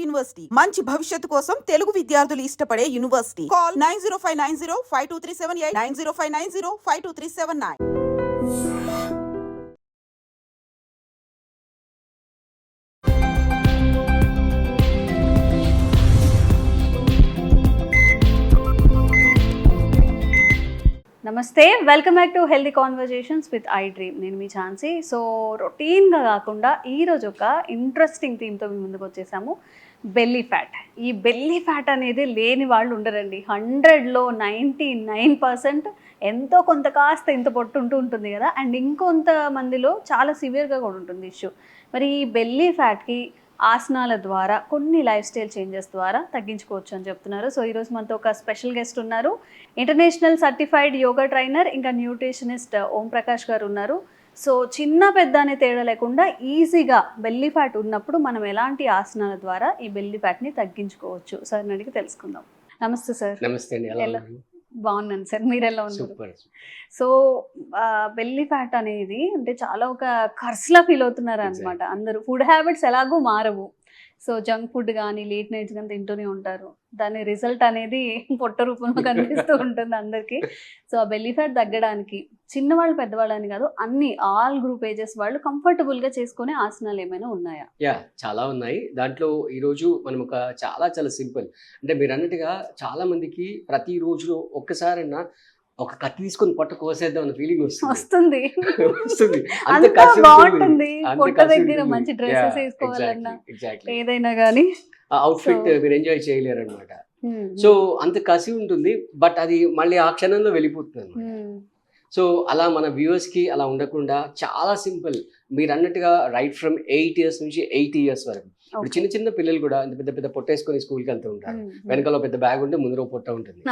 University మంచి భవిష్యత్తు కోసం తెలుగు విద్యార్థులు ఇష్టపడే యూనివర్సిటీ. కాల్ 9059052378 9059052379. నమస్తే, welcome back to healthy conversations with I dream. నేను మీ ఛాన్సీ. సో రొటీన్గా కాకుండా ఈరోజు ఒక ఇంట్రెస్టింగ్ థీమ్తో మీ ముందుకు వచ్చేసాము, బెల్లీ ఫ్యాట్. ఈ బెల్లీ ఫ్యాట్ అనేది లేని వాళ్ళు ఉండరండి. 100లో 99% ఎంతో కొంత కాస్త ఇంత పొట్టు ఉంటుంది కదా, అండ్ ఇంకొంత మందిలో చాలా సివియర్గా కూడా ఉంటుంది ఇష్యూ. మరి ఈ బెల్లీ ఫ్యాట్కి ఆసనాల ద్వారా కొన్ని లైఫ్ స్టైల్ చేంజెస్ ద్వారా తగ్గించుకోవచ్చు అని చెప్తున్నారు. సో ఈరోజు మనతో ఒక స్పెషల్ గెస్ట్ ఉన్నారు, ఇంటర్నేషనల్ సర్టిఫైడ్ యోగా ట్రైనర్ ఇంకా న్యూట్రిషనిస్ట్ ఓం ప్రకాష్ గారు ఉన్నారు. సో చిన్న పెద్ద అనే తేడా లేకుండా ఈజీగా బెల్లీ ఫ్యాట్ ఉన్నప్పుడు మనం ఎలాంటి ఆసనాల ద్వారా ఈ బెల్లీ ఫ్యాట్ని తగ్గించుకోవచ్చు సార్ అడిగి తెలుసుకుందాం. నమస్తే సార్. నమస్తే అండి. బాగున్నాను సార్, మీరు ఎలా ఉన్నారు? సో బెల్లీ ఫ్యాట్ అనేది అంటే చాలా ఒక కర్స్లా ఫీల్ అవుతున్నారు అనమాట అందరూ. ఫుడ్ హ్యాబిట్స్ ఎలాగో మారవు. సో జంక్ ఫుడ్ కానీ లేట్ నైట్స్ కానీ తింటూనే ఉంటారు. దాని రిజల్ట్ అనేది పొట్ట రూపంలో కనిపిస్తూ ఉంటుంది అందరికీ. సో ఆ బెల్లీ ఫ్యాట్ తగ్గడానికి చిన్నవాళ్ళు పెద్దవాళ్ళు అని కాదు, అన్ని ఆల్ గ్రూప్ ఏజెస్ వాళ్ళు కంఫర్టబుల్గా చేసుకునే ఆసనాలు ఏమైనా ఉన్నాయా? చాలా ఉన్నాయి. దాంట్లో ఈరోజు మనం ఒక చాలా సింపుల్, అంటే మీరు అన్నట్టుగా చాలా మందికి ప్రతిరోజు ఒక్కసారైనా ఒక కత్తి తీసుకొని పొట్ట కోసేద్దాం అన్న ఫీలింగ్ వస్తుంది. బాగుంటుంది పొట్ట దగ్గర మంచి డ్రెస్సెస్ వేసుకోవాలన్నా ఏదైనా కానీ అవుట్ ఫిట్ మీరు ఎంజాయ్ చేయలేరు అనమాట. సో అంత కసి ఉంటుంది, బట్ అది మళ్ళీ ఆ క్షణంలో వెళ్ళిపోతుంది. సో అలా మన వ్యూవర్స్కి అలా ఉండకుండా చాలా సింపుల్, మీరు అన్నట్టుగా రైట్ ఫ్రమ్ 8 years నుంచి 80 years వరకు. ఇప్పుడు చిన్న చిన్న పిల్లలు కూడా ఇంత పెద్ద పెద్ద పొట్టేసుకొని స్కూల్కి వెళ్తూ ఉంటారు. వెనకాల పెద్ద బ్యాగ్ ఉంటే ముందర పొట్ట ఉంటుంది.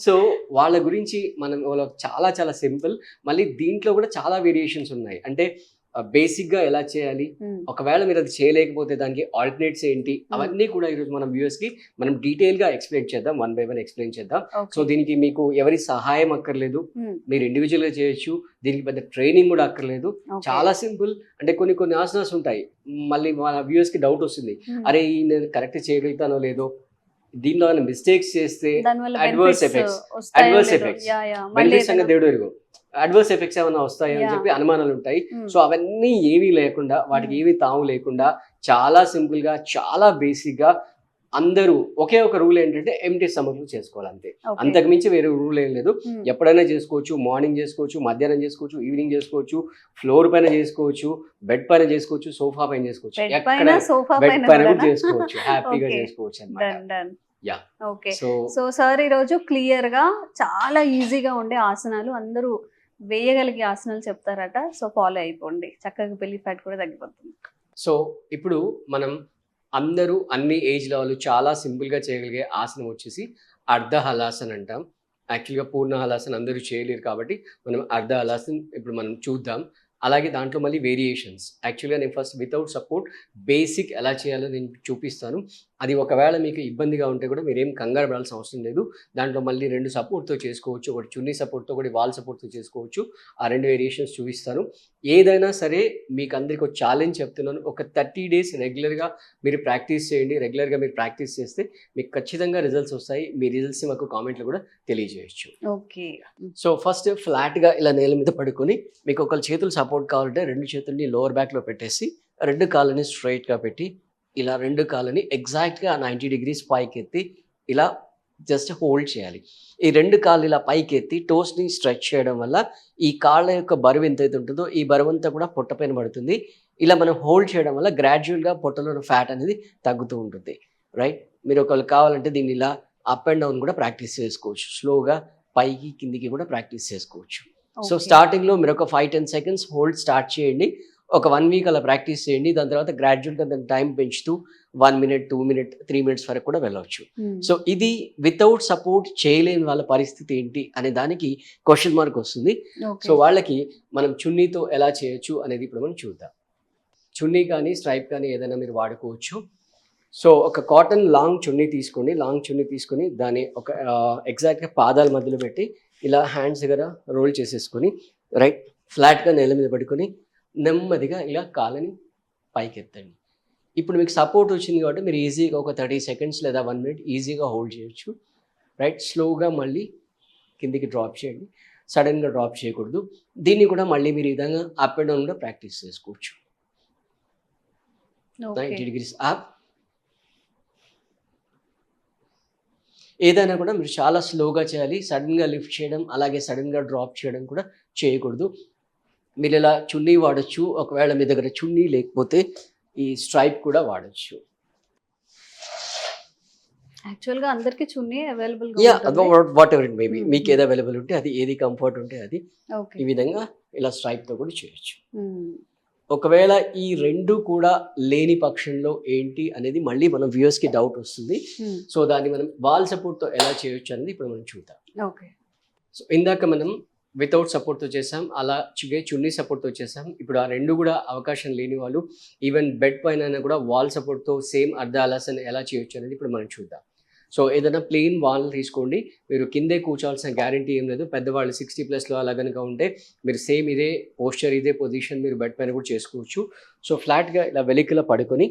సో వాళ్ళ గురించి మనం చాలా సింపుల్. మళ్ళీ దీంట్లో కూడా చాలా వేరియేషన్స్ ఉన్నాయి. అంటే బేసిక్గా ఎలా చేయాలి, ఒకవేళ మీరు అది చేయలేకపోతే దానికి ఆల్టర్నేట్స్ ఏంటి, అవన్నీ కూడా ఈరోజు మనం వ్యూవర్స్కి మనం డీటెయిల్గా ఎక్స్ప్లెయిన్ చేద్దాం, 1 by 1 ఎక్స్ప్లెయిన్ చేద్దాం. సో దీనికి మీకు ఎవరి సహాయం అక్కర్లేదు, మీరు ఇండివిజువల్గా చేయొచ్చు. దీనికి పెద్ద ట్రైనింగ్ కూడా అక్కర్లేదు, చాలా సింపుల్. అంటే కొన్ని ఆసనాస్ ఉంటాయి, మళ్ళీ మన వ్యూవర్స్కి డౌట్ వస్తుంది, అరే నేను కరెక్ట్ చేయగలుగుతానో లేదో, దీనిలో మిస్టేక్స్ చేస్తే అడ్వర్స్ ఎఫెక్ట్స్ సంగతి దేవుడు ఎరుగు, అడ్వర్స్ ఎఫెక్ట్స్ ఏమైనా వస్తాయి అని చెప్పి అనుమానాలు ఉంటాయి. సో అవన్నీ ఏమీ లేకుండా, వాటికి ఏమీ తాము లేకుండా చాలా సింపుల్ గా చాలా బేసిక్ గా అందరూ ఒకే ఒక రూల్ ఏంటంటే ఎంటీ స్టమక్ చేసుకోవాలి అంతే. అంతకు మించి వేరే రూల్ ఏం లేదు. ఎప్పుడైనా చేసుకోవచ్చు, మార్నింగ్ చేసుకోవచ్చు, మధ్యాహ్నం చేసుకోవచ్చు, ఈవినింగ్ చేసుకోవచ్చు, ఫ్లోర్ పైన చేసుకోవచ్చు, బెడ్ పైన చేసుకోవచ్చు, సోఫా పైన చేసుకోవచ్చు, బెడ్ పైన కూడా చేసుకోవచ్చు, హ్యాపీగా చేసుకోవచ్చు అన్నమాట. ఓకే. సో సార్ ఈరోజు క్లియర్ గా చాలా ఈజీగా ఉండే ఆసనాలు, అందరూ వేయగలిగే ఆసనాలు చెప్తారట. సో ఫాలో అయిపోండి, చక్కగా బెల్లీ ఫ్యాట్ కూడా తగ్గిపోతుంది. సో ఇప్పుడు మనం అందరూ అన్ని ఏజ్ లెవెల్ చాలా సింపుల్గా చేయగలిగే ఆసనం వచ్చేసి అర్ధ హలాసన్ అంటాం. యాక్చువల్గా పూర్ణ హలాసన్ అందరూ చేయలేరు కాబట్టి మనం అర్ధ హలాసన్ ఇప్పుడు మనం చూద్దాం. అలాగే దాంట్లో మళ్ళీ వేరియేషన్స్. యాక్చువల్గా నేను ఫస్ట్ వితౌట్ సపోర్ట్ బేసిక్ ఎలా చేయాలో నేను చూపిస్తాను. అది ఒకవేళ మీకు ఇబ్బందిగా ఉంటే కూడా మీరేం కంగారు పడాల్సిన అవసరం లేదు. దాంట్లో మళ్ళీ 2 సపోర్ట్తో చేసుకోవచ్చు, ఒకటి చున్నీ సపోర్ట్తో, ఒకటి వాల్ సపోర్ట్తో చేసుకోవచ్చు. ఆ 2 వేరియేషన్స్ చూపిస్తాను. ఏదైనా సరే మీకు అందరికి ఒక ఛాలెంజ్ చెప్తున్నాను, ఒక 30 days రెగ్యులర్గా మీరు ప్రాక్టీస్ చేయండి. రెగ్యులర్గా మీరు ప్రాక్టీస్ చేస్తే మీకు ఖచ్చితంగా రిజల్ట్స్ వస్తాయి. మీ రిజల్ట్స్ మాకు కామెంట్లో కూడా తెలియజేయచ్చు. ఓకే. సో ఫస్ట్ ఫ్లాట్గా ఇలా నేల మీద పడుకొని, మీకు ఒక చేతులు సపోర్ట్ కావాలంటే 2 చేతుల్ని లోవర్ బ్యాక్లో పెట్టేసి 2 కాళ్ళని స్ట్రైట్గా పెట్టి ఇలా 2 కాళ్ళని ఎగ్జాక్ట్గా 90 degrees పైకి ఎత్తి ఇలా జస్ట్ హోల్డ్ చేయాలి. ఈ 2 కాళ్ళు ఇలా పైకి ఎత్తి టోస్ని స్ట్రెచ్ చేయడం వల్ల ఈ కాళ్ళ యొక్క బరువు ఎంతైతే ఉంటుందో ఈ బరువు అంతా కూడా పొట్ట పైన పడుతుంది. ఇలా మనం హోల్డ్ చేయడం వల్ల గ్రాడ్యువల్గా పొట్టలో ఉన్న ఫ్యాట్ అనేది తగ్గుతూ ఉంటుంది. రైట్, మీరు ఒకళ్ళు కావాలంటే దీన్ని ఇలా అప్ అండ్ డౌన్ కూడా ప్రాక్టీస్ చేసుకోవచ్చు, స్లోగా పైకి కిందికి కూడా ప్రాక్టీస్ చేసుకోవచ్చు. సో స్టార్టింగ్లో మీరు ఒక 5-10 seconds హోల్డ్ స్టార్ట్ చేయండి. ఒక 1 week అలా ప్రాక్టీస్ చేయండి. దాని తర్వాత గ్రాడ్యువల్గా దాని టైం పెంచుతూ 1 minute, 2 minutes, 3 minutes వరకు కూడా వెళ్ళవచ్చు. సో ఇది వితౌట్ సపోర్ట్ చేయలేని వాళ్ళ పరిస్థితి ఏంటి అనే దానికి క్వశ్చన్ మార్క్ వస్తుంది. సో వాళ్ళకి మనం చున్నీతో ఎలా చేయొచ్చు అనేది ఇప్పుడు మనం చూద్దాం. చున్నీ కానీ స్ట్రైప్ కానీ ఏదైనా మీరు వాడుకోవచ్చు. సో ఒక కాటన్ లాంగ్ చున్నీ తీసుకోండి. లాంగ్ చున్నీ తీసుకొని దాన్ని ఒక ఎగ్జాక్ట్గా పాదాల మధ్యలో పెట్టి ఇలా హ్యాండ్స్ దగ్గర రోల్ చేసేసుకొని రైట్ ఫ్లాట్గా నేల మీద పడుకొని నెమ్మదిగా ఇలా కాళ్ళని పైకి ఎత్తండి. ఇప్పుడు మీకు సపోర్ట్ వచ్చింది కాబట్టి మీరు ఈజీగా ఒక 30 సెకండ్స్ లేదా 1 మినిట్ ఈజీగా హోల్డ్ చేయొచ్చు. రైట్, స్లోగా మళ్ళీ కిందికి డ్రాప్ చేయండి, సడన్గా డ్రాప్ చేయకూడదు. దీన్ని కూడా మళ్ళీ మీరు ఈ విధంగా అప్ అండ్ డౌన్ కూడా ప్రాక్టీస్ చేసుకోవచ్చు. 90 degrees అప్. ఏదైనా కూడా మీరు చాలా స్లోగా చేయాలి. సడన్గా లిఫ్ట్ చేయడం అలాగే సడన్గా డ్రాప్ చేయడం కూడా చేయకూడదు. మీరు ఇలా చున్నీ వాడచ్చు, ఒకవేళ మీ దగ్గర చున్నీ లేకపోతే ఈ స్ట్రైప్ కూడా వాడచ్చు. యాక్చువల్గా అందరికి చున్నీ available whatever it maybe, మీకు ఏది అవైలబుల్ ఉంటే అది, ఏది కంఫర్ట్ ఉంటే అది. ఓకే. ఈ విధంగా ఇలా స్ట్రైప్తో కూడా చేయొచ్చు. ఒకవేళ ఈ రెండు కూడా లేని పక్షంలో ఏంటి అనేది మళ్ళీ మన వ్యూయర్స్కి డౌట్ వస్తుంది. సో దాన్ని మనం వాల్ సపోర్ట్తో ఎలా చేయొచ్చు అనేది ఇప్పుడు మనం చూద్దాం. ఓకే. సో ఇందాక మనం వితౌట్ సపోర్ట్తో చేసాం, అలా చున్నీ సపోర్ట్తో చేసాం. ఇప్పుడు ఆ రెండు కూడా అవకాశం లేని వాళ్ళు ఈవెన్ బెడ్ పైన కూడా వాల్ సపోర్ట్తో సేమ్ అర్ధాలాసన్ ఎలా చేయొచ్చు అనేది ఇప్పుడు మనం చూద్దాం. సో ఏదైనా ప్లెయిన్ వాల్ తీసుకోండి. మీరు కిందే కూర్చోవాల్సిన గ్యారంటీ ఏం లేదు. పెద్దవాళ్ళు 60+ అలా కనుక ఉంటే మీరు సేమ్ ఇదే పోస్చర్, ఇదే పొజిషన్ మీరు బెడ్ పైన కూడా చేసుకోవచ్చు. సో ఫ్లాట్గా ఇలా వెలికిలా పడుకొని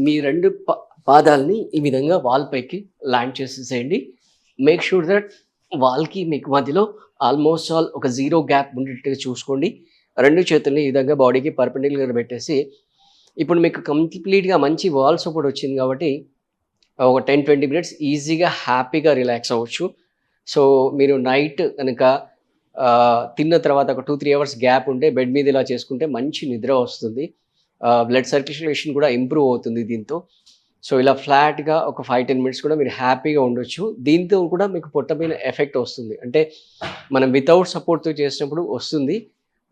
మీ రెండు పాదాలని ఈ విధంగా వాల్ పైకి ల్యాండ్ చేసేసేయండి. మేక్ షూర్ దట్ వాల్కి మీకు మధ్యలో ఆల్మోస్ట్ ఆల్ ఒక 0 గ్యాప్ ఉండేట్టుగా చూసుకోండి. రెండు చేతుల్ని ఈ విధంగా బాడీకి పర్పెండిక్యులర్ పెట్టేసి ఇప్పుడు మీకు కంప్లీట్గా మంచి వాల్ సపోర్ట్ వచ్చింది కాబట్టి ఒక 10-20 మినిట్స్ ఈజీగా హ్యాపీగా రిలాక్స్ అవ్వచ్చు. సో మీరు నైట్ కనుక తిన్న తర్వాత ఒక 2-3 అవర్స్ గ్యాప్ ఉంటే బెడ్ మీద ఇలా చేసుకుంటే మంచి నిద్ర వస్తుంది. బ్లడ్ సర్క్యులేషన్ కూడా ఇంప్రూవ్ అవుతుంది దీంతో. సో ఇలా ఫ్లాట్గా ఒక 5-10 మినిట్స్ కూడా మీరు హ్యాపీగా ఉండొచ్చు. దీంతో కూడా మీకు పొట్టపైన ఎఫెక్ట్ వస్తుంది. అంటే మనం వితౌట్ సపోర్ట్తో చేసినప్పుడు వస్తుంది,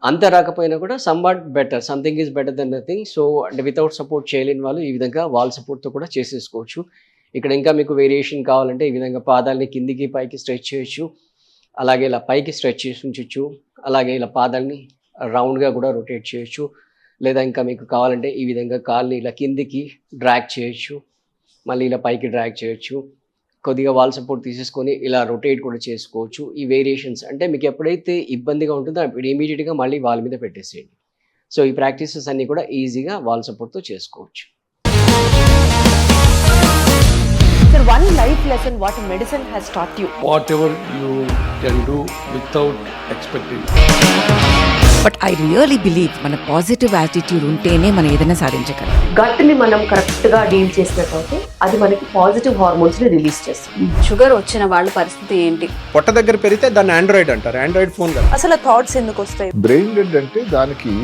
అంత రాకపోయినా కూడా somewhat better, something is better then nothing. So అంటే వితౌట్ సపోర్ట్ చేయలేని వాళ్ళు ఈ విధంగా వాల్ సపోర్ట్తో కూడా చేసేసుకోవచ్చు. ఇక్కడ ఇంకా మీకు వేరియేషన్ కావాలంటే ఈ విధంగా పాదాలని కిందికి పైకి స్ట్రెచ్ చేయొచ్చు, అలాగే ఇలా పైకి స్ట్రెచ్ చేసి ఉంచవచ్చు, అలాగే ఇలా పాదాలని రౌండ్గా కూడా రొటేట్ చేయొచ్చు. లేదా ఇంకా మీకు కావాలంటే ఈ విధంగా కాళ్ళని ఇలా కిందికి డ్రాగ్ చేయొచ్చు, మళ్ళీ ఇలా పైకి డ్రాగ్ చేయొచ్చు. కొద్దిగా వాల్ సపోర్ట్ తీసేసుకొని ఇలా రొటేట్ కూడా చేసుకోవచ్చు. ఈ వేరియేషన్స్ అంటే మీకు ఎప్పుడైతే ఇబ్బందిగా ఉంటుందో అప్పుడు ఇమీడియట్గా మళ్ళీ వాల్ మీద పెట్టేసేయండి. సో ఈ ప్రాక్టీసెస్ అన్నీ కూడా ఈజీగా వాల్ సపోర్ట్తో చేసుకోవచ్చు. Sir, one life lesson what medicine has taught you. Whatever you can do without expecting. But I really believe మన పాజిటివ్ యాటిట్యూడ్ ఉంటేనే మనం ఏదైనా సాధించగలం. గట్ని మనం కరెక్ట్గా డీల్ చేసినట్లయితే అది మనకి పాజిటివ్ హార్మోన్స్ని రిలీజ్ చేస్తుంది. షుగర్ వచ్చిన వాళ్ళ పరిస్థితి ఏంటి? పొట్ట దగ్గర పెరిగితే దాన్ని ఆండ్రాయిడ్ అంటారు, ఆండ్రాయిడ్ ఫోన్ కదా. అసలు థాట్స్ ఎందుకు వస్తాయి? బ్రెయిన్ డెడ్ అంటే దానికి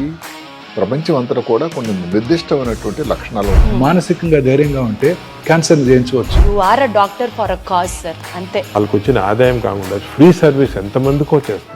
ప్రపంచం అంతా కూడా కొన్ని నిర్దిష్టమైనటువంటి లక్షణాలు ఉన్నాయి. మానసికంగా ధైర్యంగా ఉంటే క్యాన్సర్ జయించవచ్చు. You are a doctor for a cause sir, అంతే. వాళ్ళకి వచ్చిన ఆదాయం కాకుండా ఫ్రీ సర్వీస్ ఎంతమందికో చేస్తారు.